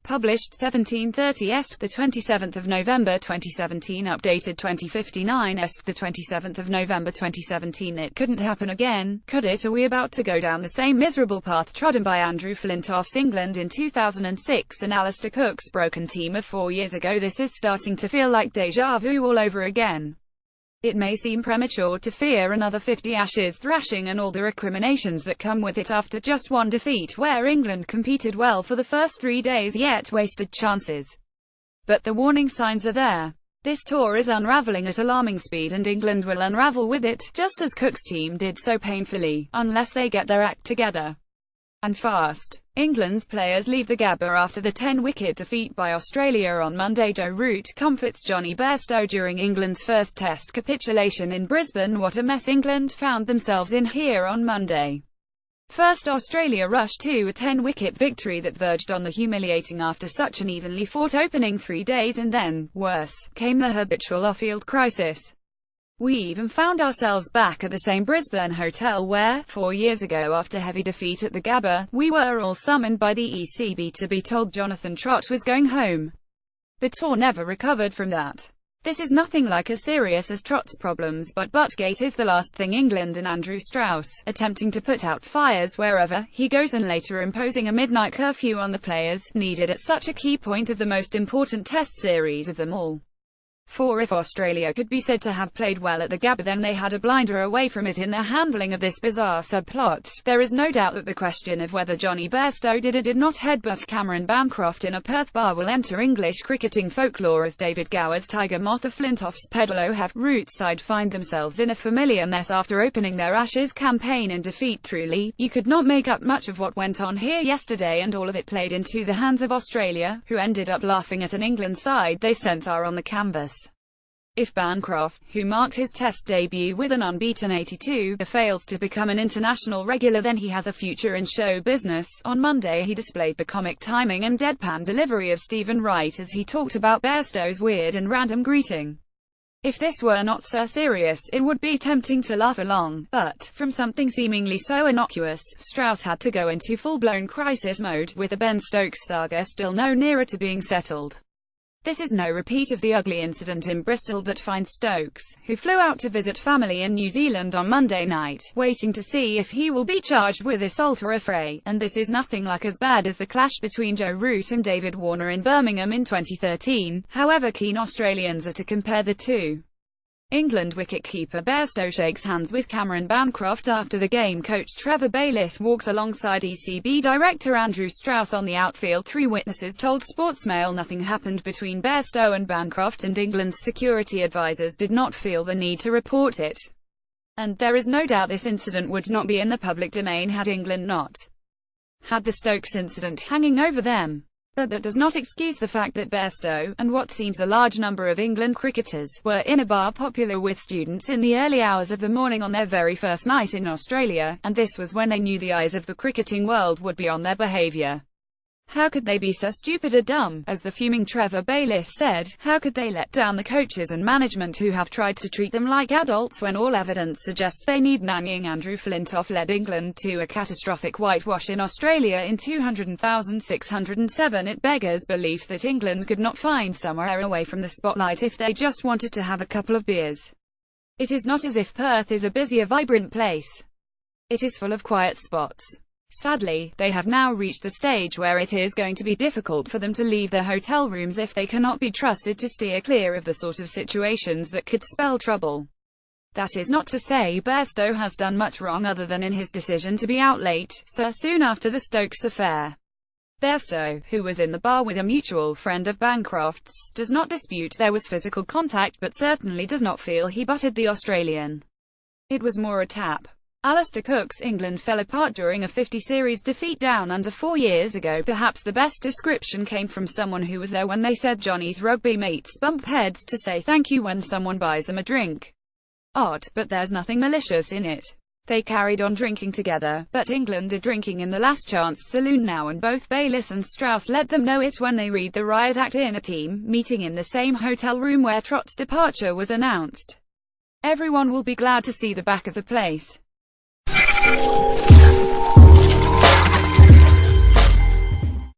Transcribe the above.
published 1730 est, the 27th of November 2017, updated 2059 est, the 27th of November 2017. It couldn't happen again, could it? Are we about to go down the same miserable path trodden by Andrew Flintoff's England in 2006 and Alistair Cook's broken team of 4 years ago? This is starting to feel like déjà vu all over again. It may seem premature to fear another 50 Ashes thrashing and all the recriminations that come with it after just one defeat where England competed well for the first 3 days yet wasted chances. But the warning signs are there. This tour is unravelling at alarming speed and England will unravel with it, just as Cook's team did so painfully, unless they get their act together. And fast. England's players leave the Gabba after the 10-wicket defeat by Australia on Monday. Joe Root comforts Jonny Bairstow during England's first Test capitulation in Brisbane. What a mess England found themselves in here on Monday. First, Australia rushed to a 10-wicket victory that verged on the humiliating after such an evenly fought opening 3 days, and then, worse, came the habitual off-field crisis. We even found ourselves back at the same Brisbane hotel where, 4 years ago after heavy defeat at the Gabba, we were all summoned by the ECB to be told Jonathan Trott was going home. The tour never recovered from that. This is nothing like as serious as Trott's problems, but Buttgate is the last thing England and Andrew Strauss, attempting to put out fires wherever he goes and later imposing a midnight curfew on the players, needed at such a key point of the most important Test series of them all. For if Australia could be said to have played well at the Gabba, then they had a blinder away from it in their handling of this bizarre subplot. There is no doubt that the question of whether Jonny Bairstow did or did not headbutt Cameron Bancroft in a Perth bar will enter English cricketing folklore as David Gower's Tiger Moth of Flintoff's Pedalo have Root side find themselves in a familiar mess after opening their Ashes campaign in defeat. Truly, you could not make up much of what went on here yesterday, and all of it played into the hands of Australia, who ended up laughing at an England side they sense are on the canvas. If Bancroft, who marked his Test debut with an unbeaten 82, fails to become an international regular, then he has a future in show business. On Monday he displayed the comic timing and deadpan delivery of Stephen Wright as he talked about Bairstow's weird and random greeting. If this were not so serious, it would be tempting to laugh along, but, from something seemingly so innocuous, Strauss had to go into full-blown crisis mode, with the Ben Stokes saga still no nearer to being settled. This is no repeat of the ugly incident in Bristol that finds Stokes, who flew out to visit family in New Zealand on Monday night, waiting to see if he will be charged with assault or affray, and this is nothing like as bad as the clash between Joe Root and David Warner in Birmingham in 2013, however keen Australians are to compare the two. England wicket-keeper Bairstow shakes hands with Cameron Bancroft after the game. Coach Trevor Bayliss walks alongside ECB director Andrew Strauss on the outfield. 3 witnesses told Sportsmail nothing happened between Bairstow and Bancroft, and England's security advisors did not feel the need to report it. And there is no doubt this incident would not be in the public domain had England not had the Stokes incident hanging over them. But that does not excuse the fact that Bairstow, and what seems a large number of England cricketers, were in a bar popular with students in the early hours of the morning on their very first night in Australia, and this was when they knew the eyes of the cricketing world would be on their behaviour. How could they be so stupid or dumb? As the fuming Trevor Bayliss said, how could they let down the coaches and management who have tried to treat them like adults when all evidence suggests they need nannying? Andrew Flintoff led England to a catastrophic whitewash in Australia in 2000-607. It beggars belief that England could not find somewhere away from the spotlight if they just wanted to have a couple of beers. It is not as if Perth is a busy or vibrant place. It is full of quiet spots. Sadly, they have now reached the stage where it is going to be difficult for them to leave their hotel rooms if they cannot be trusted to steer clear of the sort of situations that could spell trouble. That is not to say Bairstow has done much wrong other than in his decision to be out late, so soon after the Stokes affair. Bairstow, who was in the bar with a mutual friend of Bancroft's, does not dispute there was physical contact but certainly does not feel he butted the Australian. It was more a tap. Alistair Cook's England fell apart during a 50 series defeat down under 4 years ago. Perhaps the best description came from someone who was there when they said Johnny's rugby mates bump heads to say thank you when someone buys them a drink. Odd, but there's nothing malicious in it. They carried on drinking together, but England are drinking in the Last Chance saloon now, and both Bayliss and Strauss let them know it when they read the riot act in a team meeting in the same hotel room where Trott's departure was announced. Everyone will be glad to see the back of the place.